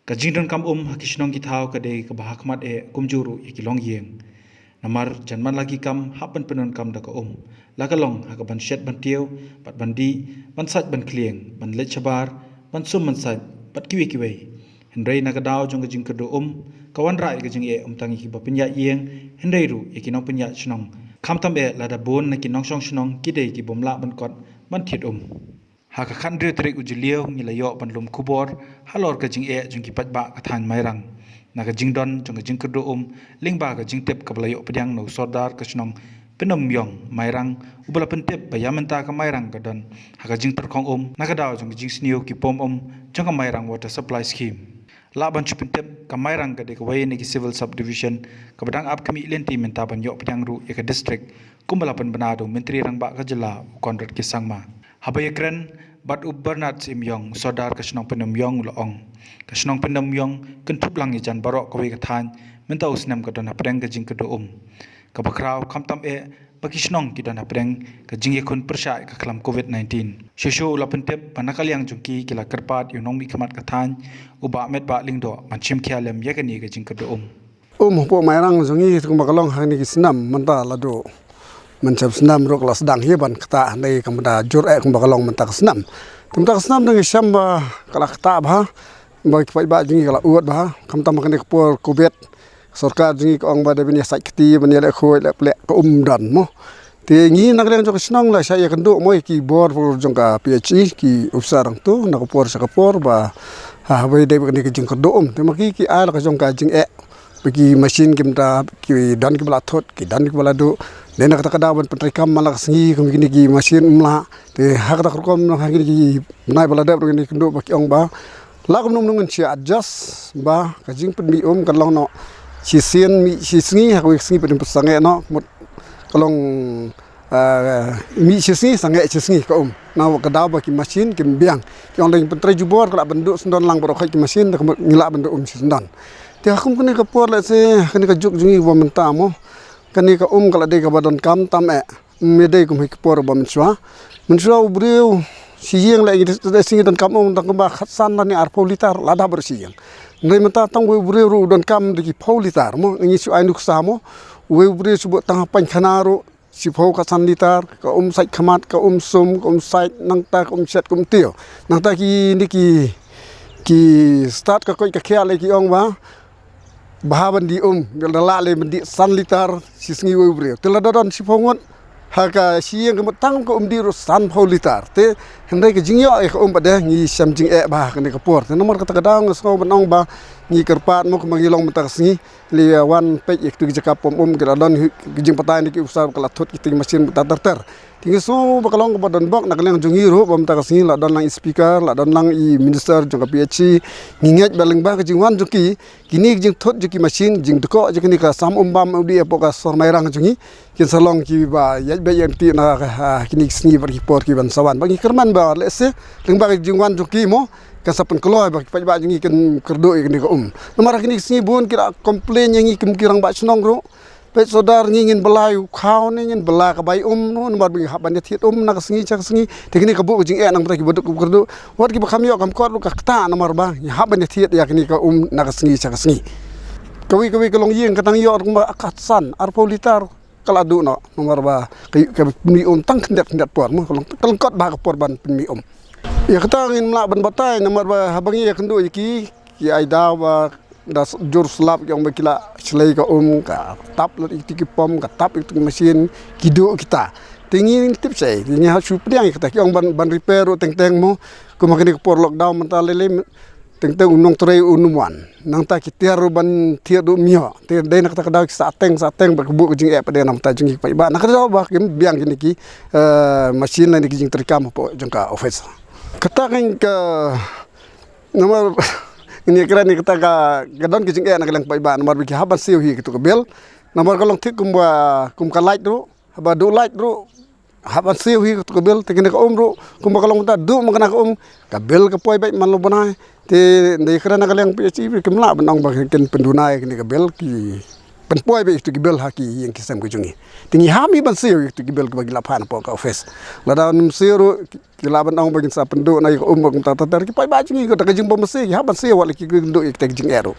Kajingdon kam hakishnong githau kade kabahakmat kumjuru ikilong yeng. Namar janman lagi kam hapan penon kam da ka lakalong hakaban shet ban tieu pat bandi ban sat ban klieng ban let chabar ban sum ban sat pat kiwi Henry nagadao jong kajing kedo kawan rai kajing tangi ki bapinya yeng Henry ru ikinong pinya chnong kam tam lada bon na kinong song chnong kidei ki bomla ban kot ban thiet Haka khandre trek ujiliau ngilayo ban lum kubor halor kajing jong ki patba kathan mairang naga jingdon jong kajing kedo lingba kajing tep kablayo pediang no sordar kasnong penom yong mairang ubala pentep bayamenta ka mairang kadon haka jing perkong nagadao jong kajing snio ki pom jong ka mairang water supply scheme laban chupentep ka mairang ka de kawai ni ki civil subdivision kabadang ap kami lenti menta ban yo pediang ru eka district kumbalapan banado menteri rangba ka jela konrad ki sangma habayakren bat ubernat simyong sodar kasnong penomyong loong kasnong penomyong kentup lang ijan barok kawi kathan menta usnam kadon apreng kajing kedo kabakraw kamtam bakisnong kidon apreng kajing yakun persya ka klam covid-19 shosho lapentep panakaliang jungki kila kerpat yunong mi kamat kathan uba met ba lingdo manchim khialem yakani kajing kedo po mairang jungi kumbakalong hani kisnam menta lado mencap senam rok las dang hiban kata nei kamda jur kumbakalong menta senam temta senam dengan syamba kala kata bah bagi pai ba jungi kala uat bah kamta makane kepor kubet sarkar jungi ko ong ba de bini sai kti bani le khoi le plek ko dan mo te ngi nak leng jok senong la saya kendo moi ki bor for jongka PHI ki usarang tu nak kepor sakapor ba ha bai de bani ki jing kendo te maki ki ala ka jongka jing bagi mesin kimta ki dan ki bala thot ki dan ki bala do dena kata kadaban pentrikam malak sengi kemini ki mesin umla te hak tak kom nak kini ki nai bala dab kini kendo baki ong ba la kom nung nung chi adjust ba kajing penmi kan long no si sien mi si sengi hak wi sengi pen pesange no mut kalong mi si sengi ka na kadau baki mesin kim biang ki ong leng pentri jubor kala benduk sendon lang barok ki mesin tak ngilak benduk si sendon ti akum kini kapor le se kini ka juk jungi wa menta mo kani ka kala de ka badon kam tam mede kum hikpor ba menswa ubreu siyeng la de singi don kam tak ba khatsan ni ar politar lada bersiyeng ngai menta tang we ubreu ru don kam de ki politar mo ngi su ainuk samo we ubreu subo tang pan khanaro si phau ka san litar ka sai khamat ka sum ka sai nang ta ka set kum tio nang ta ki ni ki start ka koi ka khia le ki ong ba bahaban di la le di san litar sisngi we bre teladon si pongot haka sieng kemetang ko di san phau litar te hendai ke jingyo ka pada ngi samjing ba ka ne ka por te nomor kata kadang so banong ba ngi kerpat mo kemangilong mentak singi li wan pej ek tu jakap pom geladon jing patai ni ki usar kala thot ki ting mesin tatar tingi so bakalong ko badon bok nak leng jungi ro bom tak singi la don lang speaker la don lang i minister jong ka PHC nginget baleng ba ka jingwan juki kini jing thot juki mesin jing deko jikini ka sam bam udi apoka sormairang jungi kin salong ki ba yaj be yang ti na kini singi bar ki por ki ban sawan bagi kerman ba lese leng ba jingwan juki mo kasapan keluar bagi pajak jengi kan kerdo ini ke nomor kini singi bun kira komplain yang ikim kirang ba senong ro pet sodar ngin belayu kau ni ngin bela ka bai no nomor bagi haban thiet nak singi cak singi tekni ka bu jing nang taki boduk kerdo wat ki bakam yo kam kot lu ka ta nomor ba haban thiet ya kini ka nak singi cak singi kawi kalong yeng katang yo ka akatsan ar politar kala du no nomor ba ka mi tang kendat por mo kalong kot ba ka por ban mi ya kata ingin melak ban batai nomor ba habangi ya kendo iki ki aida ba das jur slap yang bakila selai ka ka tap lat iki pom ka tap itu mesin kido kita tinggi tip saya ini ha supriang kata ki ban repair teng mo ko makani por lockdown mental lele teng unong tray unumwan nang ta kitiar ban tiar do mio te de nak ta kada sa teng ba bu jing pada nam ta jing pa ba nak ba biang kini ki mesin la ni jing terkam po jangka office kata kan ke nomor ini kira ni kata ka gadon ke jing nak lang ba nomor bi haban siu hi gitu ke bel nomor kalong tik kum ka light ro haba do light ro haban siu hi gitu ke bel tekene ka ro kum kalong ta do makana ka bel ka poi bai man lo banai te de kira nak lang PHI ke mla banong ba ken pendunai kini ke bel ki penpoi be itu gibel haki yang kisam kujungi tingi hami ban seo itu gibel bagi lapan po ka office lada num seo kilaban ong bagi sa penduk na ko umbak tata tar ki pai ba jingi ko ta jing pemesi ha ban seo wala ki nduk ik tek jing ero